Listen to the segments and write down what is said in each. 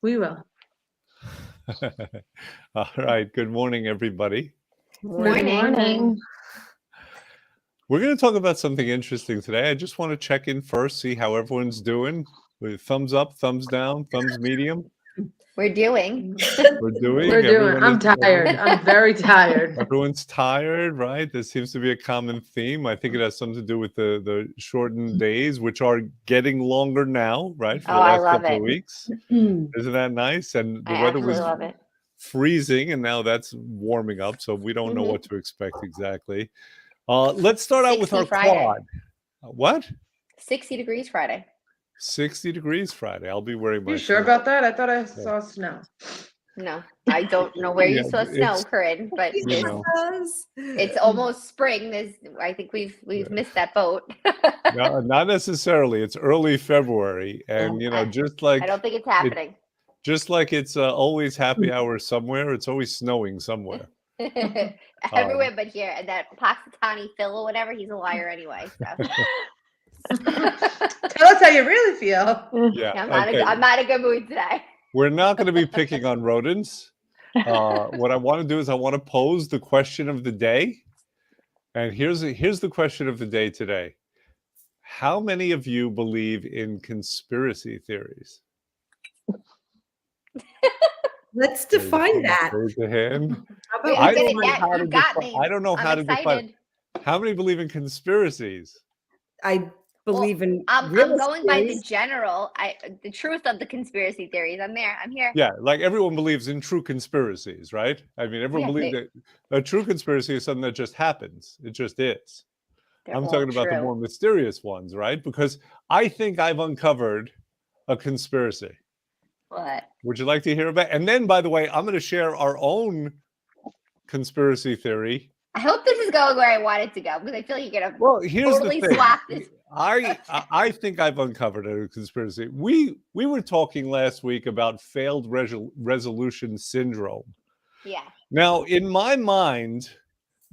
We will. All right. Good morning, everybody. Good morning. We're going to talk about something interesting today. I just want to check in first, see how everyone's doing. With thumbs up, thumbs down, thumbs medium. We're doing. We're doing. I'm tired. I'm very tired. Everyone's tired, right? There seems to be a common theme. I think it has something to do with the shortened days, which are getting longer now, right? For the last couple of weeks. Isn't that nice? And the weather was freezing, and now that's warming up, so we don't know what to expect exactly. Let's start out with our quad. What? 60 degrees Friday. 60 degrees Friday. I'll be wearing my. You sure about that? I thought I saw snow. No, I don't know where you saw snow, Corinne, but it's almost spring. I think we've missed that boat. No, not necessarily. It's early February, and just like I don't think it's happening. Just like it's always happy hour somewhere, it's always snowing somewhere. Everywhere but here. And that Paxitani Phil or whatever, he's a liar anyway. So. Tell us how you really feel. Yeah, I'm not in a good mood today. We're not going to be picking on rodents. What I want to do is I want to pose the question of the day. And here's the question of the day today. How many of you believe in conspiracy theories? Let's define that. Raise a hand. I don't know how to define. How many believe in conspiracies? I believe in. I'm going by the general, the truth of the conspiracy theories. I'm here. Yeah, like everyone believes in true conspiracies, right? I mean, everyone believes that a true conspiracy is something that just happens. It just is. I'm talking about the more mysterious ones, right? Because I think I've uncovered a conspiracy. What? Would you like to hear about? And then, by the way, I'm going to share our own conspiracy theory. I hope this is going where I want it to go, because I feel like you're going to totally swap this. I think I've uncovered a conspiracy. We were talking last week about failed resolution syndrome. Yeah. Now, in my mind,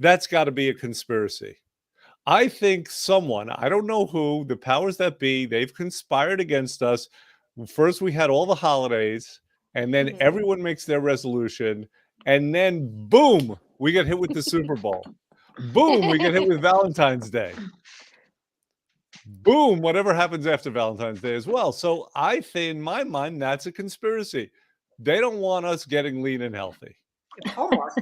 that's got to be a conspiracy. I think someone, I don't know who, the powers that be, they've conspired against us. First, we had all the holidays, and then everyone makes their resolution, and then boom, we get hit with the Super Bowl. Boom, we get hit with Valentine's Day. Boom, whatever happens after Valentine's Day as well. So I think, in my mind, that's a conspiracy. They don't want us getting lean and healthy. It's Hallmark.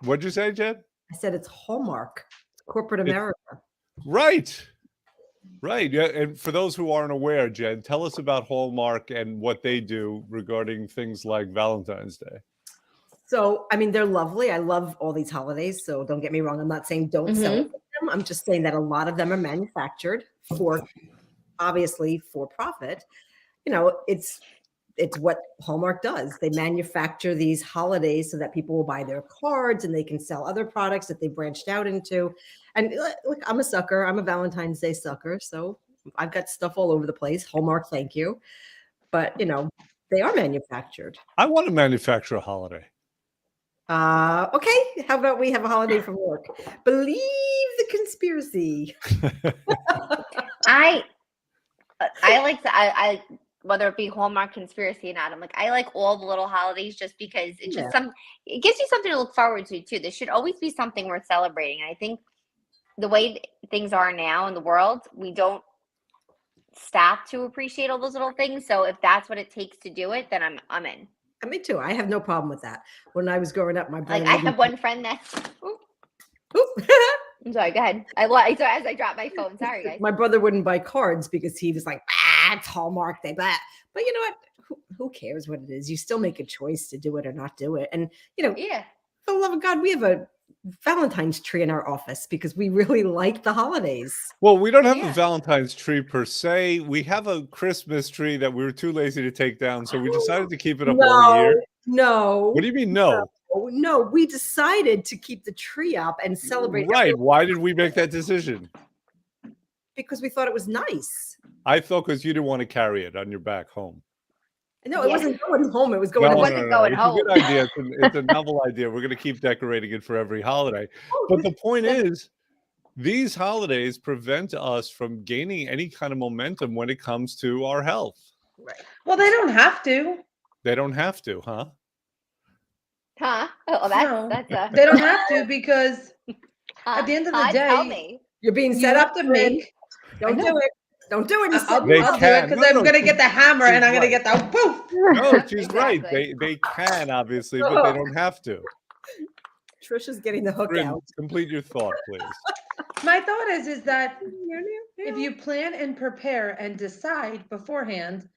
What'd you say, Jen? I said it's Hallmark. It's corporate America. Right. Right. Yeah. And for those who aren't aware, Jen, tell us about Hallmark and what they do regarding things like Valentine's Day. So, I mean, they're lovely. I love all these holidays. So don't get me wrong. I'm not saying don't celebrate them. I'm just saying that a lot of them are manufactured obviously for profit. It's what Hallmark does. They manufacture these holidays so that people will buy their cards and they can sell other products that they branched out into. And look, I'm a sucker. I'm a Valentine's Day sucker. So I've got stuff all over the place. Hallmark, thank you. But, they are manufactured. I want to manufacture a holiday. Okay. How about we have a holiday from work? Believe the conspiracy. I like to, whether it be Hallmark conspiracy or not, I'm like, I like all the little holidays just because it just it gives you something to look forward to too. There should always be something worth celebrating. And I think the way things are now in the world, we don't stop to appreciate all those little things. So if that's what it takes to do it, then I'm in. Me too. I have no problem with that. When I was growing up, my brother. I have one friend that's. I'm sorry. Go ahead. As I dropped my phone. Sorry, guys. My brother wouldn't buy cards because he was like, it's Hallmark. But you know what? Who cares what it is? You still make a choice to do it or not do it. And for the love of God, we have a Valentine's tree in our office because we really like the holidays. Well, we don't have a Valentine's tree per se. We have a Christmas tree that we were too lazy to take down, so we decided to keep it up all year. No. What do you mean no? No, we decided to keep the tree up and celebrate. Right. Why did we make that decision? Because we thought it was nice. I thought because you didn't want to carry it on your back home. No, it wasn't going home. It was going. It wasn't going home. It's a good idea. It's a novel idea. We're going to keep decorating it for every holiday. But the point is, these holidays prevent us from gaining any kind of momentum when it comes to our health. Right. Well, they don't have to. They don't have to, huh? Huh? Oh, No, that's a. they don't have to because Huh? at the end of the Huh? Tell day, me. You're being you set have up to to win. make. Don't do it. Don't do it. I'll They do it can. because No, I'm no, gonna get the hammer she's and I'm gonna right. get the poof. No, she's right. Exactly. They can, obviously, but they don't have to. Trisha's getting the hook Bryn, out. complete your thought, please. My thought is that if you plan and prepare and decide beforehand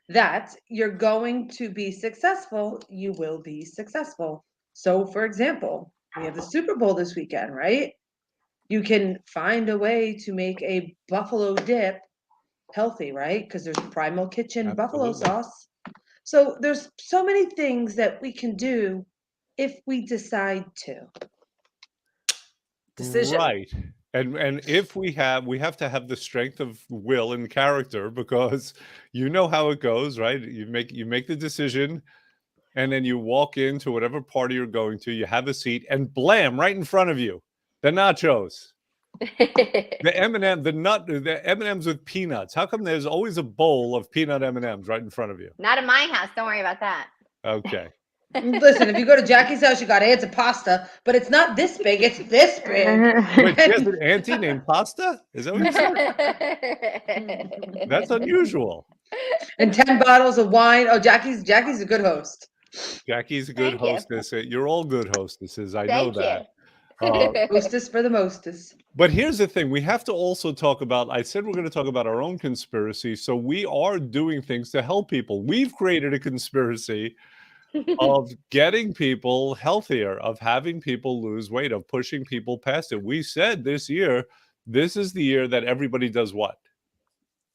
that you're going to be successful, you will be successful. So, for example, we have the Super Bowl this weekend, right? You can find a way to make a buffalo dip healthy, right? Because there's Primal Kitchen buffalo Absolutely. sauce. So there's so many things that we can do if we decide to. Decision. Right. And if we have to have the strength of will and character, because you know how it goes, right? You make the decision, and then you walk into whatever party you're going to, you have a seat, and blam, right in front of you, the nachos. The M&M, the M&Ms with peanuts. How come there's always a bowl of peanut M&Ms right in front of you? Not in my house. Don't worry about that. Okay. Listen, if you go to Jackie's house, you got it's a pasta, but it's not this big, it's this big. Wait, she has an auntie named Pasta? Is that what you said? That's unusual. And 10 bottles of wine. Oh, Jackie's a good host. Jackie's a good Thank you. hostess. You're all good hostesses. I Thank know that. you. Hostess for the mostest. But here's the thing. We have to also talk about, I said we're going to talk about our own conspiracy. So we are doing things to help people. We've created a conspiracy of getting people healthier, of having people lose weight, of pushing people past it. We said this year, this is the year that everybody does what?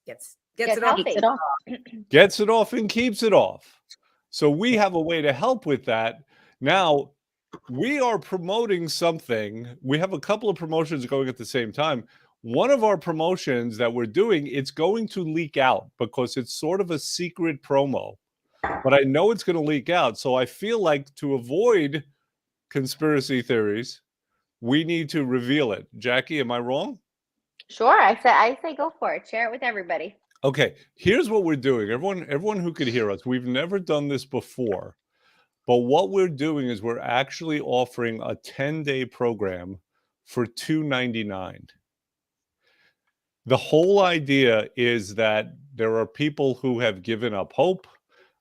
Gets Get it off. healthy. Gets it off and keeps it off. So we have a way to help with that. Now, we are promoting something. We have a couple of promotions going at the same time. One of our promotions that we're doing, it's going to leak out because it's sort of a secret promo. But I know it's going to leak out. So I feel like to avoid conspiracy theories, we need to reveal it. Jackie, am I wrong? Sure. I say go for it. Share it with everybody. Okay, here's what we're doing. Everyone who could hear us, we've never done this before. But what we're doing is we're actually offering a 10-day program for $299. The whole idea is that there are people who have given up hope.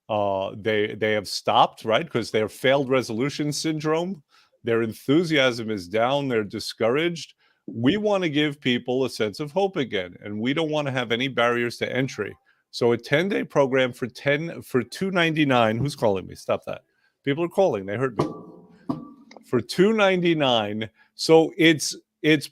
They have stopped, right? Because they're failed resolution syndrome. Their enthusiasm is down. They're discouraged. We want to give people a sense of hope again, and we don't want to have any barriers to entry. So a 10-day program for $299. Who's calling me? Stop that. People are calling. They heard me. For $299. So it's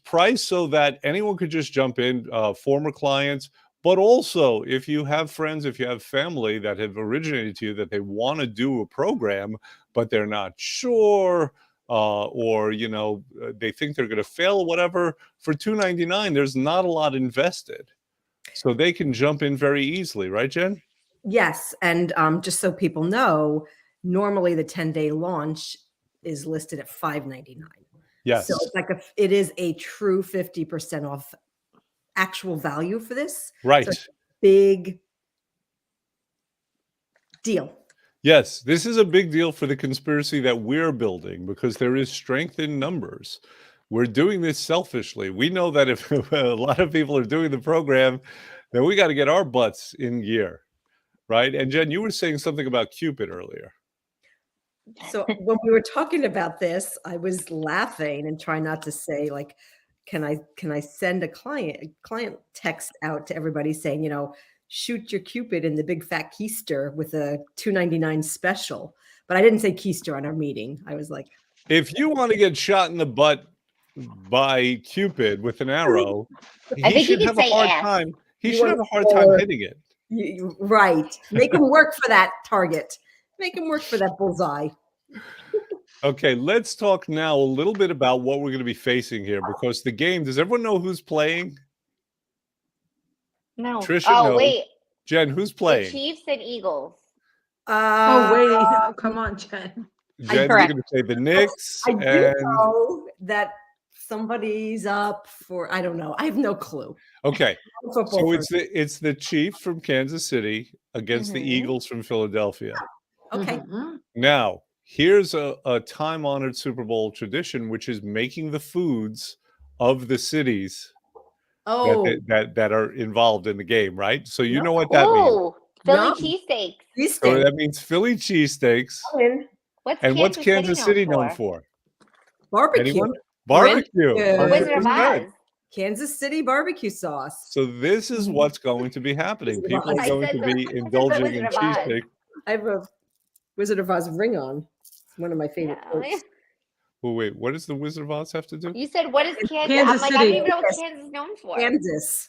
priced so that anyone could just jump in, former clients, but also if you have friends, if you have family that have originated to you that they want to do a program, but they're not sure, or they think they're going to fail or whatever, for $299, there's not a lot invested. So they can jump in very easily, right, Jen? Yes. And just so people know, normally the 10-day launch is listed at $599. Yes. So it's like it is a true 50% off actual value for this. Right. So it's a big deal. Yes, this is a big deal for the conspiracy that we're building because there is strength in numbers. We're doing this selfishly. We know that if a lot of people are doing the program, then we got to get our butts in gear, right? And Jen, you were saying something about Cupid earlier. So when we were talking about this, I was laughing and trying not to say, like, can I send a client text out to everybody saying, shoot your Cupid in the big fat keister with a $299 special. But I didn't say keister on our meeting. I was like, if you want to get shot in the butt by Cupid with an arrow, I he think you should could have a say hard ass. time. He You should want have a hard time forward. hitting it. Right. Make him work for that target. Make him work for that bullseye. Okay, let's talk now a little bit about what we're going to be facing here because the game, does everyone know who's playing? No. Trisha Oh, knows. wait. Jen, who's The playing? Chiefs and Eagles. Oh, wait. Oh, come on, Jen. Jen's going to say the Knicks. I do know that somebody's up for, I don't know. I have no clue. Okay, Football so it's the Chiefs from Kansas City against the Eagles from Philadelphia. Okay. Mhm. Now, here's a time-honored Super Bowl tradition, which is making the foods of the cities Oh, that are involved in the game, right? So you no. know what that means. Oh, Philly No. cheesesteaks. So Cheesesteak. that means Philly cheesesteaks. What's And what's Kansas City known for? for? Barbecue. Anyone? Barbecue. The Wizard of 100%. Oz. Kansas City barbecue sauce. So this is what's going to be happening. Wizard of People are Oz. going to be indulging Wizard in of Oz. cheesesteak. I have a Wizard of Oz ring on. It's one of my favorite Yeah. quotes. Oh, wait, what does the Wizard of Oz have to do? You said, what is Kansas? Kansas I'm like, I don't City. even know what Kansas is known for. Kansas.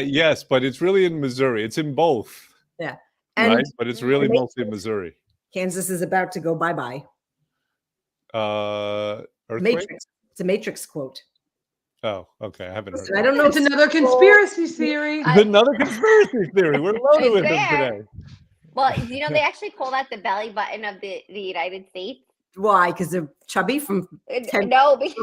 Yes, but it's really in Missouri. It's in both, Yeah. right? And But it's really and mostly in Missouri. Kansas is about to go bye-bye. Earthquake? Matrix. It's a Matrix quote. Oh, okay. I haven't heard Listen, of I it. don't know. It's another conspiracy theory. It's another conspiracy theory. We're loaded It's with them there. today. Well, you know, they actually call that the belly button of the United States. Why? Because they're chubby from No, because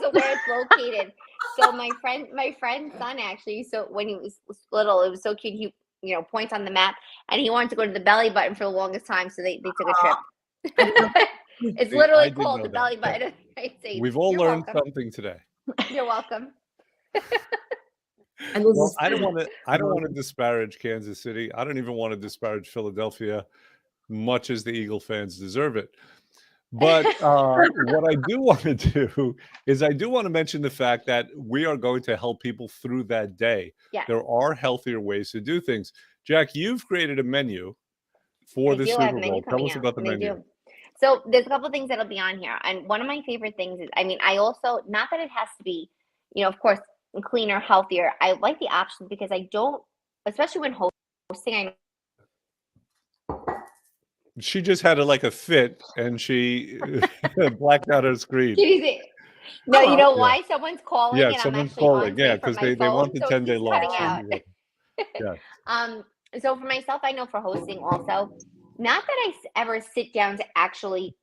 of where it's located. So my friend's son actually, so when he was little, it was so cute. He, you know, points on the map, and he wanted to go to the belly button for the longest time. So they took a trip. It's See, I literally did called know the that. belly button of the United States. We've all You're learned welcome. something today. You're welcome. And this Well, is I don't want to disparage Kansas City. I don't even want to disparage Philadelphia, much as the Eagle fans deserve it. But what I do want to do is I do want to mention the fact that we are going to help people through that day. Yeah. There are healthier ways to do things. Jack, you've created a menu for I the do have Super a menu Bowl. Tell coming us out. about the They menu. do. So there's a couple things that'll be on here. And one of my favorite things is, I mean, I also, not that it has to be, you know, of course, cleaner, healthier. I like the options because I don't, especially when hosting, I She just had a fit and she blacked out her screen. No, you know Yeah. why? Someone's calling Yeah, and I'm someone's actually calling. on Yeah, screen from because my they phone, want the so it 10-day keeps cutting launch. out. Yeah. So for myself, I know for hosting also, not that I ever sit down to actually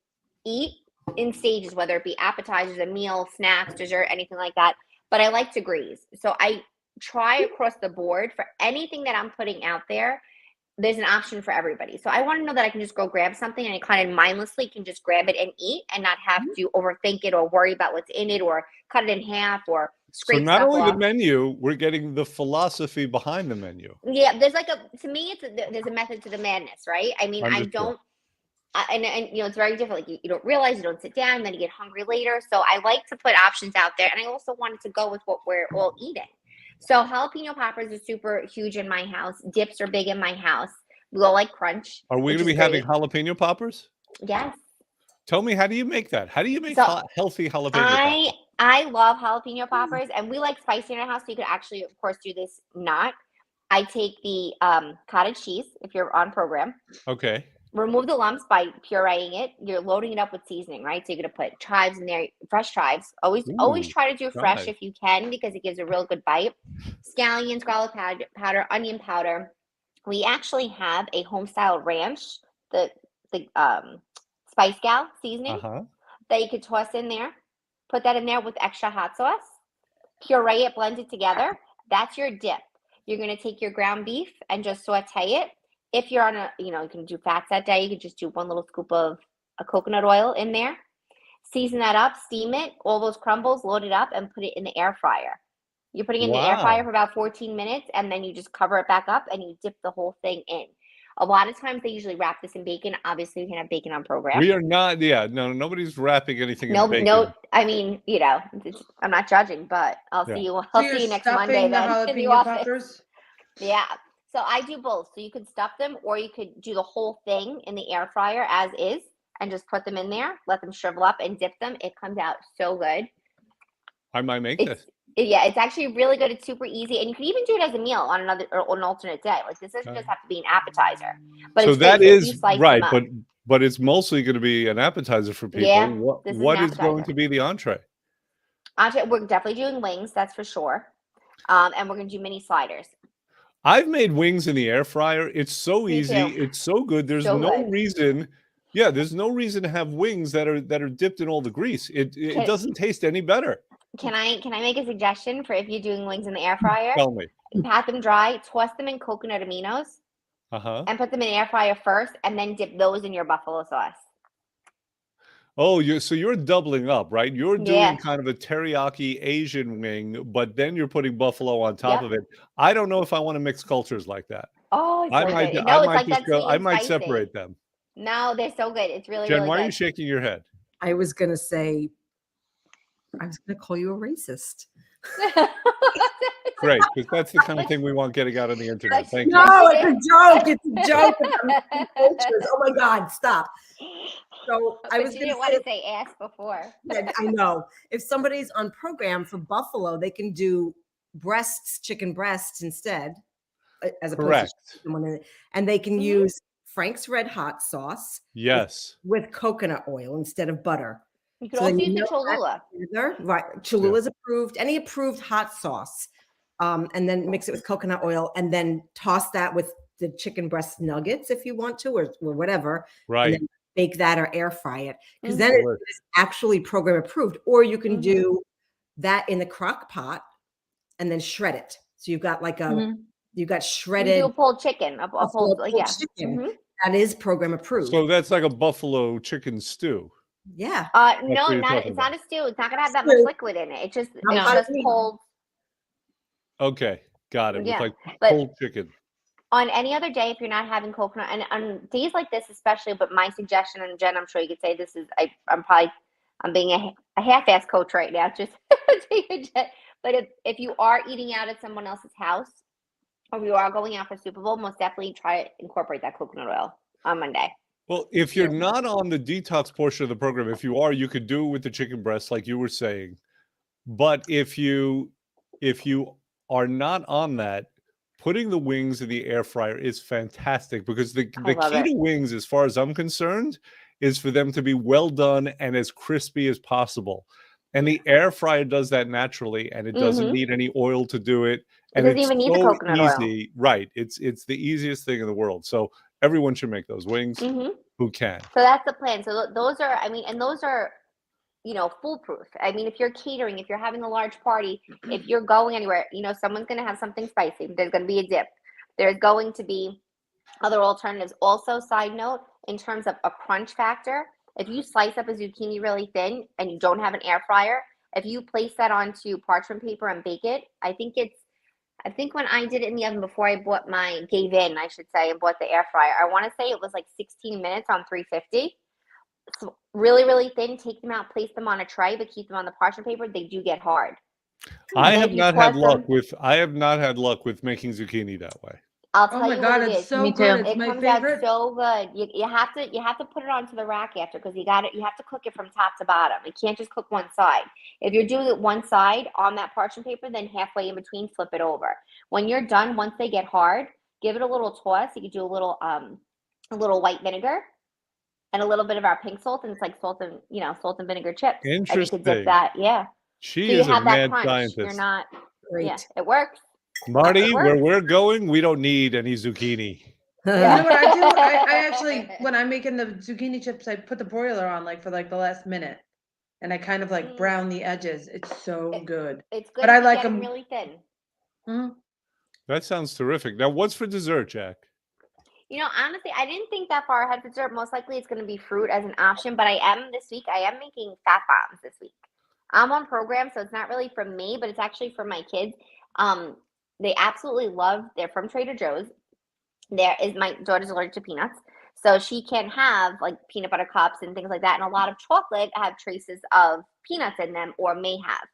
eat in stages, whether it be appetizers, a meal, snacks, dessert, anything like that, but I like to graze. So I try across the board for anything that I'm putting out there. There's an option for everybody. So I want to know that I can just go grab something and I kind of mindlessly can just grab it and eat and not have to overthink it or worry about what's in it or cut it in half or So scrape not stuff only off. the menu, we're getting the philosophy behind the menu. Yeah, there's to me, there's a method to the madness, right? I mean, Understood. I don't, and you know, it's very different. Like you don't realize, you don't sit down, then you get hungry later. So I like to put options out there. And I also wanted to go with what we're all eating. So jalapeno poppers are super huge in my house. Dips are big in my house. We all like crunch. Are we going to be having jalapeno poppers? Yes. Tell me, how do you make that? How do you make healthy jalapeno poppers? I love jalapeno poppers, and we like spicy in our house. So you could actually, of course, do this not. I take the cottage cheese, if you're on program. Okay. Remove the lumps by pureeing it. You're loading it up with seasoning, right? So you're going to put chives in there, fresh chives. Always try to do fresh if you can, because it gives a real good bite. Scallions, garlic powder, onion powder. We actually have a home-style ranch, the Spice Gal seasoning that you could toss in there. Put that in there with extra hot sauce. Puree it, blend it together. That's your dip. You're going to take your ground beef and just saute it. If you're on you can do fats that day, you can just do one little scoop of coconut oil in there. Season that up, steam it, all those crumbles, load it up, and put it in the air fryer. You're putting it in the air fryer for about 14 minutes, and then you just cover it back up, and you dip the whole thing in. A lot of times they usually wrap this in bacon. Obviously, we can have bacon on program. We are not, no, nobody's wrapping anything in bacon. No, I mean, I'm not judging, but I'll see you. I'll see you next Monday then in the office. Poppers? Yeah. So I do both. So you could stuff them, or you could do the whole thing in the air fryer as is, and just put them in there, let them shrivel up, and dip them. It comes out so good. I might make this. Yeah, it's actually really good. It's super easy, and you can even do it as a meal on an alternate day. Like this doesn't just have to be an appetizer. But so it's that is right, but but it's mostly going to be an appetizer for people. Yeah, what is going to be the entree? We're definitely doing wings, that's for sure, and we're going to do mini sliders. I've made wings in the air fryer. It's so easy. It's so good. There's no reason. Yeah, there's no reason to have wings that are dipped in all the grease. It doesn't taste any better. Can I make a suggestion for if you're doing wings in the air fryer? Tell me. Pat them dry, toss them in coconut aminos, and put them in the air fryer first, and then dip those in your buffalo sauce. Oh, so you're doubling up, right? You're doing kind of a teriyaki Asian wing, but then you're putting buffalo on top of it. I don't know if I want to mix cultures like that. Oh, it's I so might, good. I No, it's might like just that go. sweet I and might spicy. separate them. No, they're so good. It's really, Jen, really why good. are you shaking your head? I was going to say, I was going to call you a racist. Great, because that's the kind of thing we want getting out on the internet. Thank you. No, it's a joke. It's a joke. Oh my God, stop. So I was going to want to say ass before. I know. If somebody's on program for buffalo, they can do chicken breasts instead, as opposed to someone. And they can use Frank's Red Hot sauce. Yes. With coconut oil instead of butter. You could also use the Cholula. Right. Cholula is approved. Any approved hot sauce. And then mix it with coconut oil and then toss that with the chicken breast nuggets if you want to, or whatever. Right. And then bake that or air fry it. Because then it's actually program approved. Or you can do that in the crock pot and then shred it. So you've got like you've got shredded. You do a pulled chicken. A pulled chicken. That is program approved. So that's like a buffalo chicken stew. Yeah. No, it's not a stew. It's not gonna have that much liquid in it. It's just cold. Okay, got it. Yeah, with like cold chicken. On any other day, if you're not having coconut, and on days like this especially, but my suggestion, and Jen, I'm sure you could say this is, I'm being a half-ass coach right now. Just but if you are eating out at someone else's house, or you are going out for Super Bowl, most definitely try to incorporate that coconut oil on Monday. Well, if you're not on the detox portion of the program, if you are, you could do it with the chicken breast, like you were saying. But if you are not on that, putting the wings in the air fryer is fantastic, because the key to wings, as far as I'm concerned, is for them to be well done and as crispy as possible. And the air fryer does that naturally, and it doesn't need any oil to do it. And it doesn't even need the coconut oil. Right. It's the easiest thing in the world. So everyone should make those wings who can. So that's the plan. So those are, and those are, foolproof. I mean, if you're catering, if you're having a large party, if you're going anywhere, someone's going to have something spicy. There's going to be a dip. There's going to be other alternatives. Also, side note, in terms of a crunch factor, if you slice up a zucchini really thin and you don't have an air fryer, if you place that onto parchment paper and bake it, I think when I did it in the oven before I gave in, I should say, and bought the air fryer, I want to say it was like 16 minutes on 350. So really, really thin, take them out, place them on a tray, but keep them on the parchment paper. They do get hard. I have not had luck with making zucchini that way. I'll tell you what it it's is. so good. It's it my comes favorite. out so good. You have to put it onto the rack after, because you have to cook it from top to bottom. You can't just cook one side. If you're doing it one side on that parchment paper, then halfway in between, flip it over. When you're done, once they get hard, give it a little toss. You could do a little white vinegar and a little bit of our pink salt, and it's like salt and vinegar chips. Interesting. And you could dip that, She is a mad scientist. You're not. Yeah, it works. Marty, where we're going, we don't need any zucchini. You know what I do? I actually, when I'm making the zucchini chips, I put the broiler on for the last minute, and I kind of brown the edges. It's so good. It's good, but I like them really thin. That sounds terrific. Now, what's for dessert, Jack? Honestly, I didn't think that far ahead for dessert. Most likely it's going to be fruit as an option, but I am making fat bombs this week. I'm on program, so it's not really for me, but it's actually for my kids. They absolutely they're from Trader Joe's. My daughter's allergic to peanuts, so she can have peanut butter cups and things like that. And a lot of chocolate have traces of peanuts in them, or may have.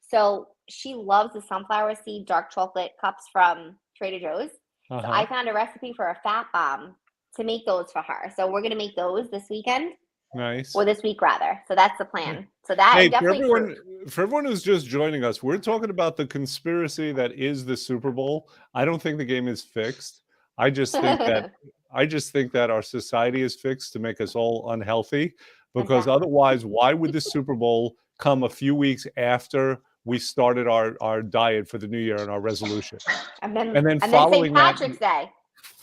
So she loves the sunflower seed dark chocolate cups from Trader Joe's. So I found a recipe for a fat bomb to make those for her. So we're going to make those this weekend. Nice. Or this week, rather. So that's the plan. So that definitely for everyone who's just joining us, we're talking about the conspiracy that is the Super Bowl. I don't think the game is fixed. I just think that our society is fixed to make us all unhealthy, because otherwise, why would the Super Bowl come a few weeks after we started our diet for the new year and our resolution? And then following St. Patrick's Day.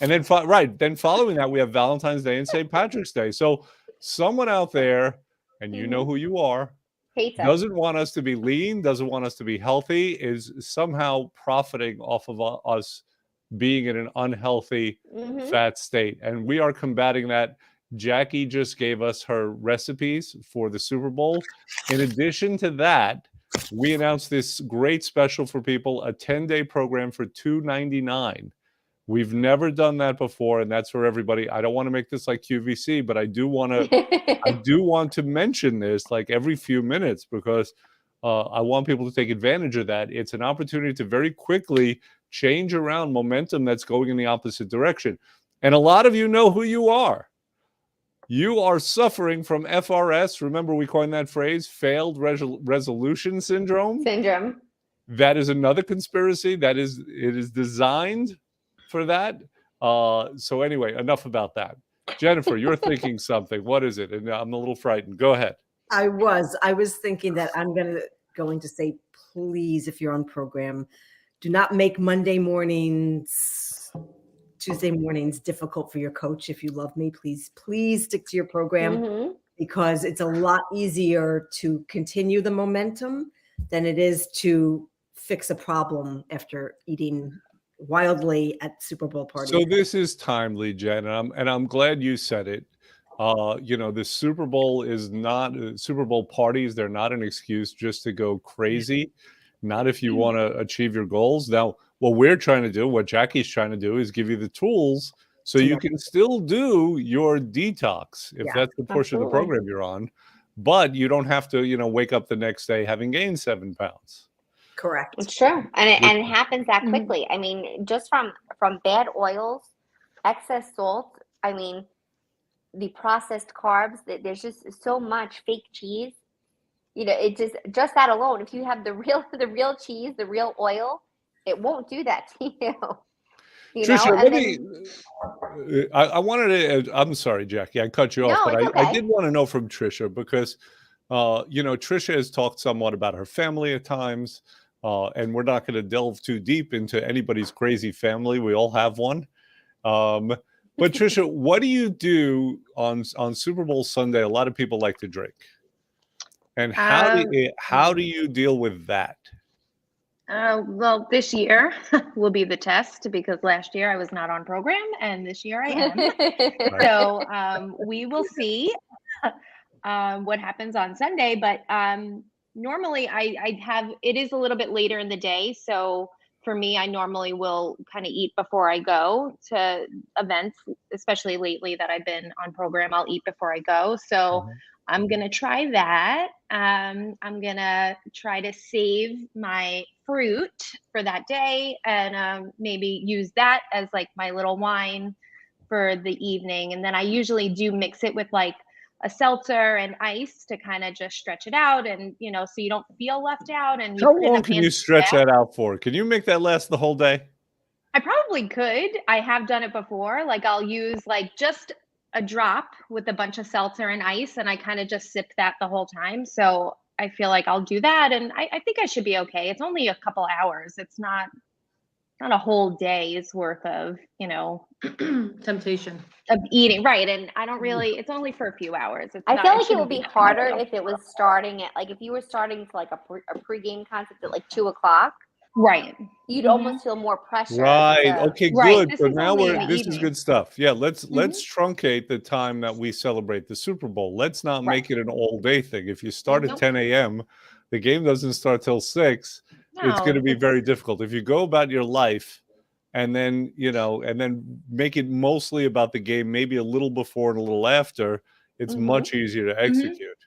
And then following that, we have Valentine's Day and St. Patrick's Day. So someone out there, and you know who you are, doesn't want us to be lean, doesn't want us to be healthy, is somehow profiting off of us being in an unhealthy fat state. And we are combating that. Jackie just gave us her recipes for the Super Bowl. In addition to that, we announced this great special for people, a 10-day program for $2.99. We've never done that before, and that's for everybody. I don't want to make this like QVC, but I do want to mention this like every few minutes, because I want people to take advantage of that. It's an opportunity to very quickly change around momentum that's going in the opposite direction. And a lot of you know who you are. You are suffering from FRS. Remember, we coined that phrase, failed resolution syndrome. That is another conspiracy. It is designed for that. So anyway, enough about that. Jennifer, you're thinking something. What is it? And I'm a little frightened. Go ahead. I was thinking that I'm going to say, please, if you're on program, do not make Monday mornings, Tuesday mornings difficult for your coach. If you love me, please stick to your program, because it's a lot easier to continue the momentum than it is to fix a problem after eating wildly at Super Bowl parties. So this is timely, Jen, and I'm glad you said it. The Super Bowl is not Super Bowl parties. They're not an excuse just to go crazy. Not if you want to achieve your goals. Now, what we're trying to do, what Jackie's trying to do, is give you the tools so you can still do your detox if that's the portion of the program you're on, but you don't have to, wake up the next day having gained 7 pounds. Correct. It's true. And it happens that quickly. I mean, just from bad oils, excess salt, I mean, the processed carbs, there's just so much fake cheese. It just that alone, if you have the real cheese, the real oil, it won't do that to you. Trisha, I wanted to, I'm sorry, Jackie, I cut you off, but I did want to know from Trisha, because, Trisha has talked somewhat about her family at times, and we're not going to delve too deep into anybody's crazy family. We all have one. But Trisha, what do you do on Super Bowl Sunday? A lot of people like to drink. And how do you deal with that? Well, this year will be the test, because last year I was not on program and this year I am. So we will see what happens on Sunday. But normally it is a little bit later in the day. So for me, I normally will kind of eat before I go to events, especially lately that I've been on program. I'll eat before I go. So I'm going to try that. I'm going to try to save my fruit for that day and maybe use that as like my little wine for the evening. And then I usually do mix it with like a seltzer and ice to kind of just stretch it out, and so you don't feel left out. And how long can you stretch that out for? Can you make that last the whole day? I probably could. I have done it before. Like I'll use like just a drop with a bunch of seltzer and ice, and I kind of just sip that the whole time. So I feel like I'll do that, and I think I should be okay. It's only a couple hours. It's not a whole day's worth of, temptation of eating. Right. And I don't really, it's only for a few hours. I feel like it would be harder if it was starting at, like, if you were starting to like a pregame concept at like 2:00. Right. You'd almost feel more pressure. Right. Okay, good. So now this is good stuff. Yeah, let's truncate the time that we celebrate the Super Bowl. Let's not make it an all day thing. If you start at 10 a.m., the game doesn't start till 6. It's going to be very difficult. If you go about your life and then, and then make it mostly about the game, maybe a little before and a little after, it's much easier to execute.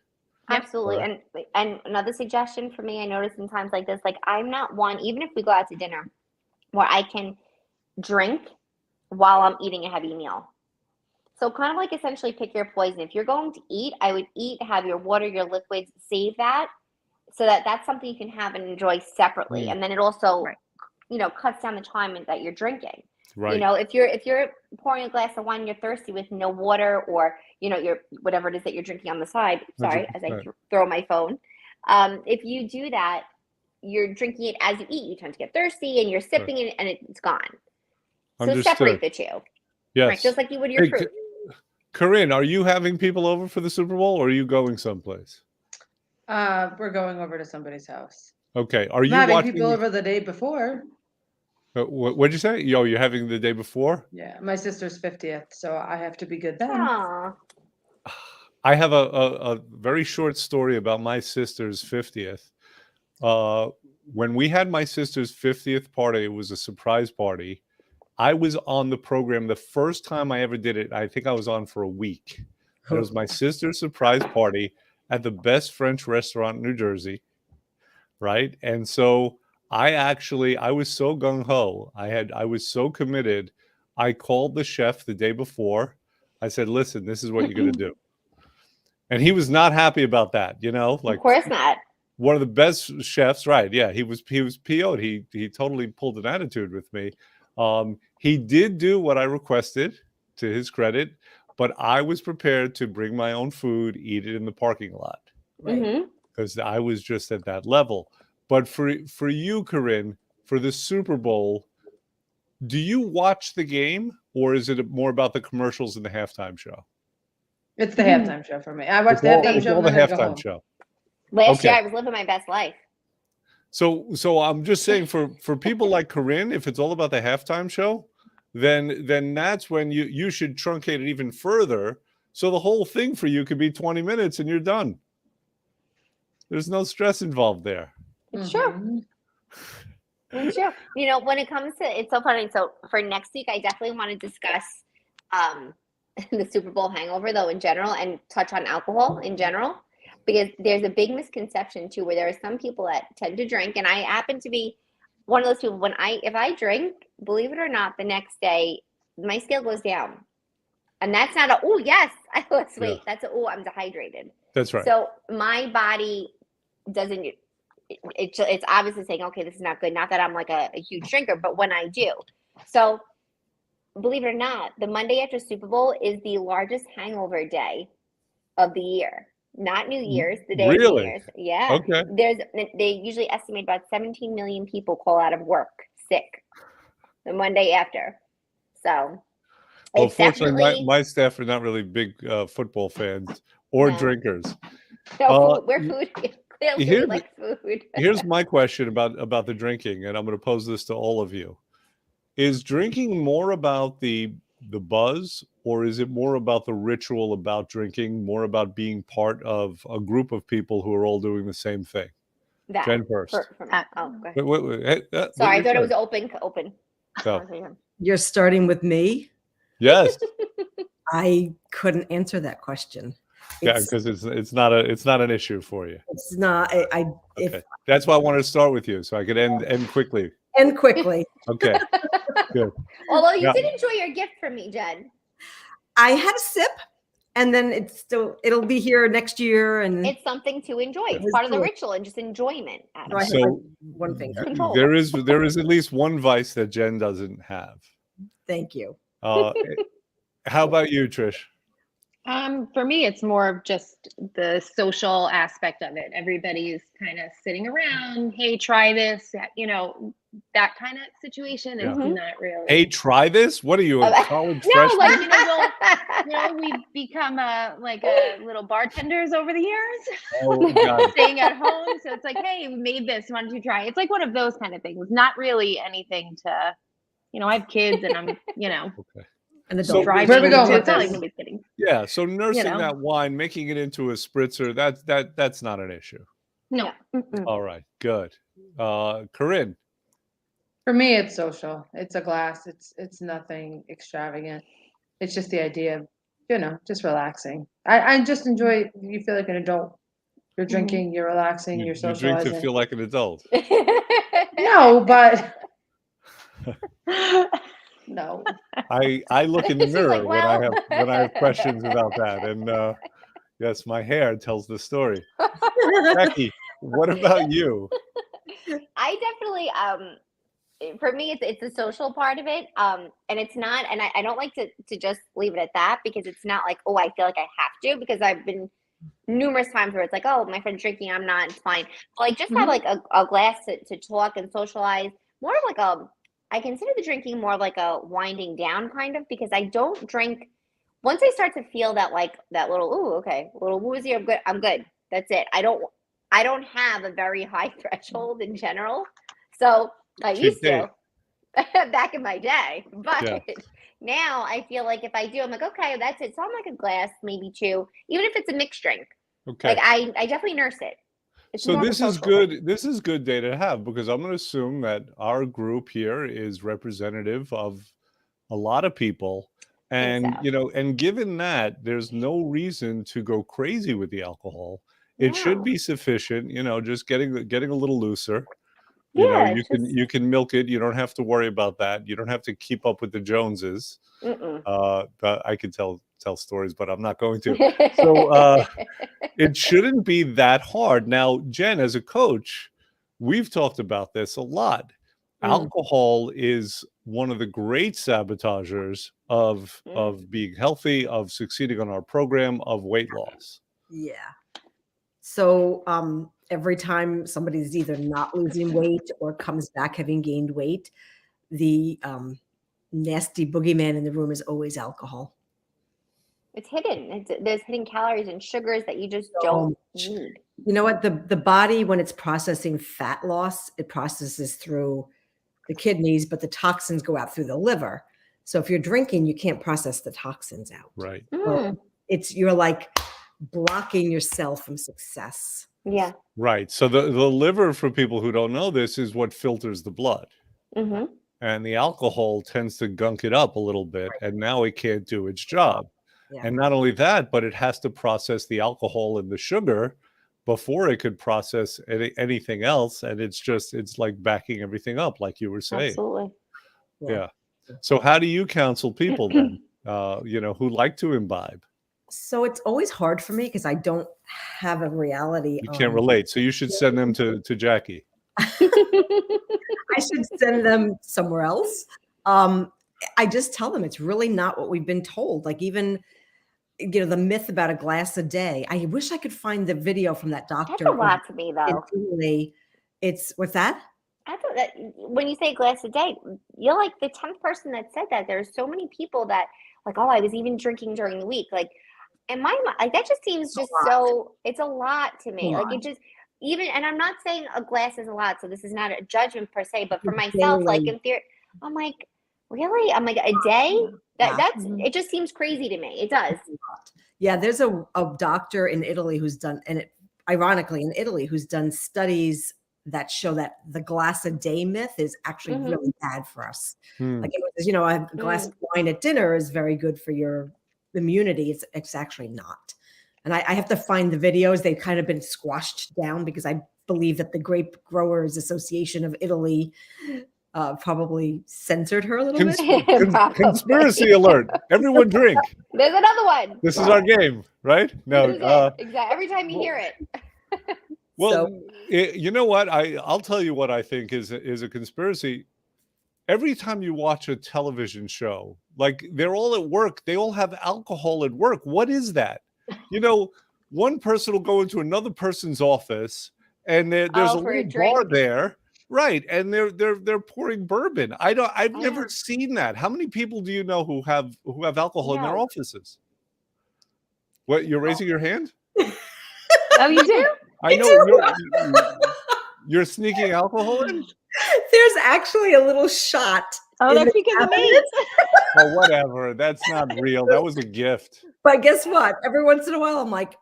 Absolutely. And another suggestion for me, I notice in times like this, like I'm not one, even if we go out to dinner, where I can drink while I'm eating a heavy meal. So kind of like essentially pick your poison. If you're going to eat, I would have your water, your liquids, save that, so that's something you can have and enjoy separately. And then it also, cuts down the time that you're drinking. Right. If you're pouring a glass of wine, you're thirsty with no water, or your whatever it is that you're drinking on the side. Sorry, as I throw my phone. If you do that, you're drinking it as you eat. You tend to get thirsty, and you're sipping it, and it's gone. So separate the two. Yes, right? Just like you would your fruit. Corinne, are you having people over for the Super Bowl, or are you going someplace? We're going over to somebody's house. Okay. Are you having watching people over the day before? What'd you say? Yo, you're having the day before? Yeah, my sister's 50th, so I have to be good then. Aw. I have a very short story about my sister's 50th. When we had my sister's 50th party, it was a surprise party. I was on the program the first time I ever did it. I think I was on for a week. It was my sister's surprise party at the best French restaurant in New Jersey, right? And so I was so gung-ho. I was so committed. I called the chef the day before. I said, listen, this is what you're going to do. And he was not happy about that, like, Of course not. one of the best chefs, right? Yeah, he was PO'd. He totally pulled an attitude with me. He did do what I requested, to his credit, but I was prepared to bring my own food, eat it in the parking lot, Right. because I was just at that level. But for you, Corinne, for the Super Bowl, do you watch the game, or is it more about the commercials and the halftime show? It's the halftime show for me. I watch the halftime It's show all and the then I go halftime home. show. Last year Okay. I was living my best life. So I'm just saying, for people like Corinne, if it's all about the halftime show, then that's when you should truncate it even further. So the whole thing for you could be 20 minutes and you're done. There's no stress involved there. It's true. It's true. When it comes to, it's so funny. So for next week, I definitely want to discuss the Super Bowl hangover, though, in general, and touch on alcohol in general, because there's a big misconception too, where there are some people that tend to drink, and I happen to be one of those people. If I drink, believe it or not, the next day my scale goes down, and that's not oh yes, I lost weight. Yeah. That's I'm dehydrated. That's right. So my body doesn't. It's obviously saying, okay, this is not good. Not that I'm like a huge drinker, but when I do, so believe it or not, the Monday after Super Bowl is the largest hangover day of the year. Not New Year's, the day of New Year's. Yeah. Okay. They usually estimate about 17 million people call out of work sick the Monday after. So, well, fortunately, my staff are not really big football fans or drinkers. No, we're food. Clearly, we like food. Here's my question about the drinking, and I'm going to pose this to all of you. Is drinking more about the buzz, or is it more about the ritual about drinking, more about being part of a group of people who are all doing the same thing? Jen first. Wait. Sorry, I thought it was open. So. You're starting with me? Yes. I couldn't answer that question. Yeah, because it's not an issue for you. It's not. That's why I wanted to start with you, so I could end quickly. End quickly. Okay. Good. Although you did enjoy your gift from me, Jen. I had a sip, and then it'll be here next year, and it's something to enjoy. It's part of the ritual and just enjoyment. So one finger. There is at least one vice that Jen doesn't have. Thank you. How about you, Trish? For me, it's more of just the social aspect of it. Everybody's kind of sitting around. Hey, try this. That kind of situation is not really. Hey, try this. What are you, a college freshman? No, we've become like little bartenders over the years. Oh, God. Staying at home, so it's like, hey, we made this. Why don't you try? It's like one of those kind of things. Not really anything to, I have kids, and I'm, Okay. And the so driving. Where are we going with this? this? Yeah, so nursing that wine, making it into a spritzer, that's not an issue. No. All right, good. Corinne. For me, it's social. It's a glass. It's nothing extravagant. It's just the idea of, just relaxing. I just enjoy. You feel like an adult. You're drinking. You're relaxing. You're socializing. You drink to feel like an adult. No, but. No. I look in the mirror when I have questions about that, and yes, my hair tells the story. Becky, what about you? I definitely for me it's the social part of it, and it's not, and I don't like to just leave it at that, because it's not like, I feel like I have to, because I've been numerous times where it's like, my friend's drinking, I'm not, it's fine. But like, just have like a glass to talk and socialize, more of like I consider the drinking more like a winding down kind of, because I don't drink. Once I start to feel that, like that little, a little woozy, I'm good. That's it. I don't have a very high threshold in general. So I used to. back in my day. But now I feel like if I do, I'm like, okay, that's it. So I'm like a glass, maybe 2, even if it's a mixed drink. Okay. Like I definitely nurse it. It's So more of a this is social good. thing. This is good data to have, because I'm going to assume that our group here is representative of a lot of people. And, so. And given that, there's no reason to go crazy with the alcohol. It should No. be sufficient, just getting a little looser. Yeah, You can milk it. You don't have to worry about that. You don't have to keep up with the Joneses. But I could tell stories, but I'm not going to. So it shouldn't be that hard. Now, Jen, as a coach, we've talked about this a lot. Alcohol is one of the great sabotagers of being healthy, of succeeding on our program, of weight loss. Yeah. So every time somebody's either not losing weight or comes back having gained weight, the nasty boogeyman in the room is always alcohol. It's hidden. There's hidden calories and sugars that you just don't need. You know what? The body, when it's processing fat loss, it processes through the kidneys, but the toxins go out through the liver. So if you're drinking, you can't process the toxins out. Right. So you're like blocking yourself from success. Yeah. Right. So the liver, for people who don't know this, is what filters the blood. And the alcohol tends to gunk it up a little bit, and now it can't do its job. Yeah. And not only that, but it has to process the alcohol and the sugar before it could process anything else. And it's like backing everything up, like you were saying. Absolutely. Yeah. So how do you counsel people then, who like to imbibe? So it's always hard for me because I don't have a reality. You can't relate. So you should send them to Jackie. I should send them somewhere else. I just tell them it's really not what we've been told. Like even, the myth about a glass a day. I wish I could find the video from that doctor. That's a lot to me, though. What's that? I thought that when you say a glass a day, you're like the 10th person that said that. There's so many people that like, oh, I was even drinking during the week. Like, in my mind, like that just seems just it's a lot to me. Like it just and I'm not saying a glass is a lot, so this is not a judgment per se, but for myself, like in theory, I'm like, really? I'm like, a day? That's it just seems crazy to me. It does. Yeah, there's a doctor in Italy who's done, ironically in Italy, who's done studies that show that the glass a day myth is actually really bad for us. Like a glass of wine at dinner is very good for your immunity. It's actually not. And I have to find the videos. They've kind of been squashed down because I believe that the Grape Growers Association of Italy probably censored her a little bit. Conspiracy alert. Everyone drink. There's another one. This is our game, right? No. Exactly. Every time you hear it. Well, you know what? I'll tell you what I think is a conspiracy. Every time you watch a television show, like they're all at work, they all have alcohol at work. What is that? One person will go into another person's office, and there's a little bar there, right? And they're pouring bourbon. I've never seen that. How many people do you know who have alcohol in their offices? What, you're raising your hand? Oh, you do? I know you're sneaking alcohol in. There's actually a little shot. Oh, that's because of me. Oh, whatever. That's not real. That was a gift. But guess what? Every once in a while, I'm like,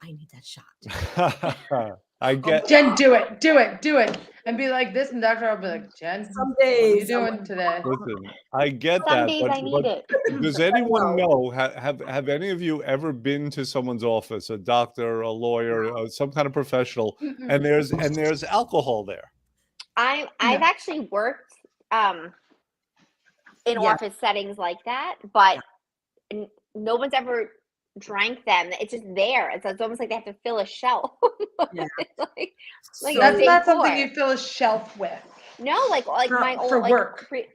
I need that shot. I get. Jen, do it, and be like this, and Doctor, I'll be like, Jen, some what are you days doing today? Listen, I get Some that. days I need it. Does anyone know? Have any of you ever been to someone's office, a doctor, a lawyer, some kind of professional, and there's alcohol there? I've actually worked in office settings like that, but no one's ever drank them. It's just there. It's almost like they have to fill a shelf. That's not something you fill a shelf with. No, like my old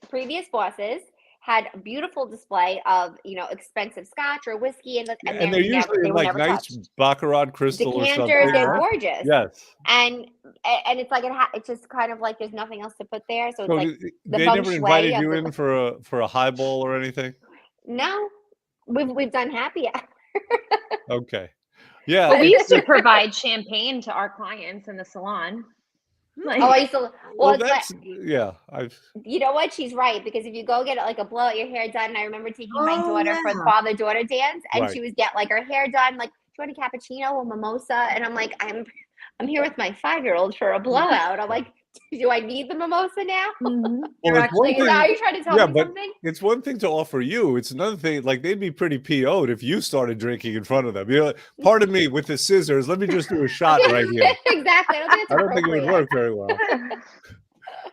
previous bosses had a beautiful display of expensive scotch or whiskey, and they're usually like nice Baccarat crystal or something. They're gorgeous. Yes, and it's like it's just kind of like there's nothing else to put there, so it's like they never invited you in for a highball or anything. No, we've done happy hour. Okay, yeah. But we used to provide champagne to our clients in the salon. Like, Oh, I used to. Well, It's that's yeah. I've you know what? She's right, because if you go get like a blowout your hair done, I remember taking my Oh, daughter for the yeah. father-daughter dance, and Right. she was get like her hair done. Like, do you want a cappuccino or mimosa? And I'm like, I'm here with my 5-year-old for a blowout. I'm like, do I need the mimosa now? Well, You're it's one Like, thing. are you trying to tell Yeah, me but something? it's one thing to offer you. It's another thing. Like they'd be pretty PO'd if you started drinking in front of them. You know, pardon me with the scissors. Let me just do a shot right here. Exactly. I don't think it's I don't think it would appropriate. work very well.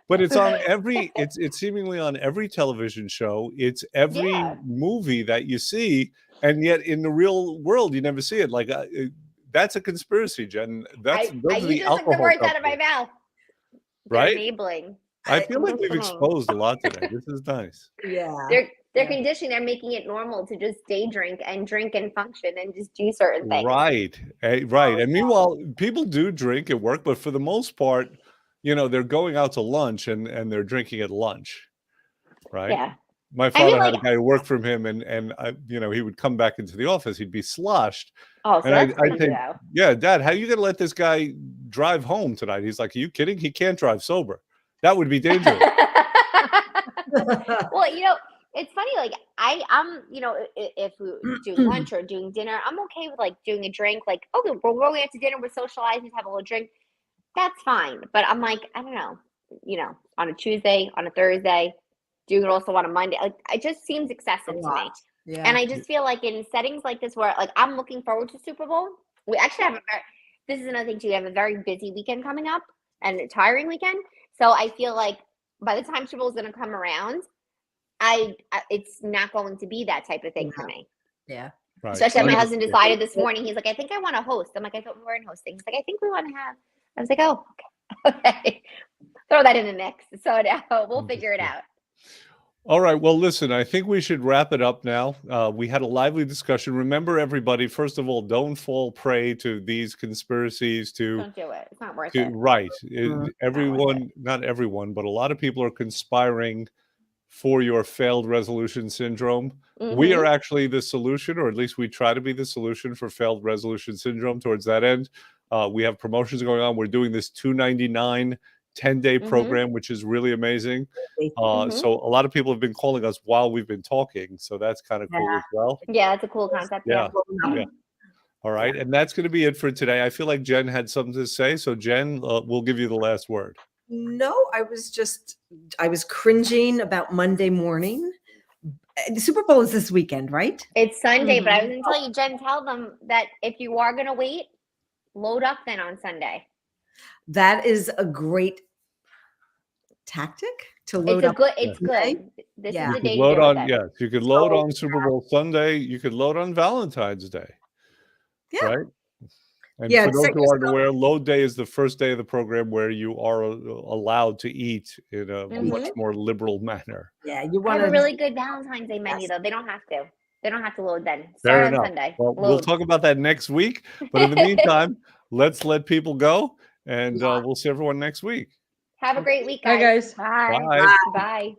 But it's on every. It's seemingly on every television show. It's every Yeah. movie that you see, and yet in the real world you never see it. Like that's a conspiracy, Jen. Those are You the just took the alcohol words out of my companies, mouth. They're right? enabling. I feel like we've Listening. exposed a lot today. This is nice. Yeah. They're conditioning. They're making it normal to just day drink and function and just do certain things. Right. Right. And meanwhile, people do drink at work, but for the most part, you know, they're going out to lunch and they're drinking at lunch. Right. Yeah. My I father mean, had a like, guy who worked from him and I, you know, he would come back into the office, he'd be sloshed. oh, so And that's I'd crazy think, though. yeah, Dad, how are you going to let this guy drive home tonight? He's like, are you kidding? He can't drive sober. That would be dangerous. Well, you know, it's funny. Like I'm, you know, if we doing lunch or doing dinner, I'm okay with like doing a drink. Like, okay, we're going out to dinner, we're socializing, have a little drink. That's fine. But I'm like, I don't know, you know, on a Tuesday, on a Thursday, doing it also on a Monday. Like, it just seems excessive to me. Yeah. And I just feel like in settings like this, where like I'm looking forward to Super Bowl, we actually have this is another thing too. We have a very busy weekend coming up and a tiring weekend. So I feel like by the time Super Bowl is going to come around, it's not going to be that type of thing for me. Yeah. Right. Especially my husband decided this morning. He's like, I think I want to host. I'm like, I thought we weren't hosting. He's like, I think we want to have. I was like, oh, okay. Throw that in the mix. So now we'll figure it out. All right. Well, listen, I think we should wrap it up now. We had a lively discussion. Remember, everybody, first of all, don't fall prey to these conspiracies Don't do it. It's not worth it. right. Everyone, not everyone, but a lot of people are conspiring for your failed resolution syndrome. We are actually the solution, or at least we try to be the solution for failed resolution syndrome. Towards that end, we have promotions going on. We're doing this $2.99 10-day program, which is really amazing. So a lot of people have been calling us while we've been talking. So that's kind of cool as well. Yeah, that's a cool concept. Yeah. All right. And that's going to be it for today. I feel like Jen had something to say. So Jen, we'll give you the last word. No, I was cringing about Monday morning. The Super Bowl is this weekend, right? It's Sunday, but I was going to tell you, Jen, tell them that if you are going to wait, load up then on Sunday. That is a great tactic to load up. It's good. This is the day load to do on, it. yes, you could load on Super Bowl Sunday. You could load on Valentine's Day. Yeah. Right? And Yeah, for those who aren't aware, load day is the first day of the program where you are allowed to eat in a much more liberal manner. Yeah, you I want have a really good Valentine's Day menu, though. They don't have to. They don't have to load then. Fair Start on enough. Sunday. Well, we'll talk about that next week. But in the meantime, let's let people go, and we'll see everyone next week. Have a great week, Bye, guys. guys. Bye. Bye.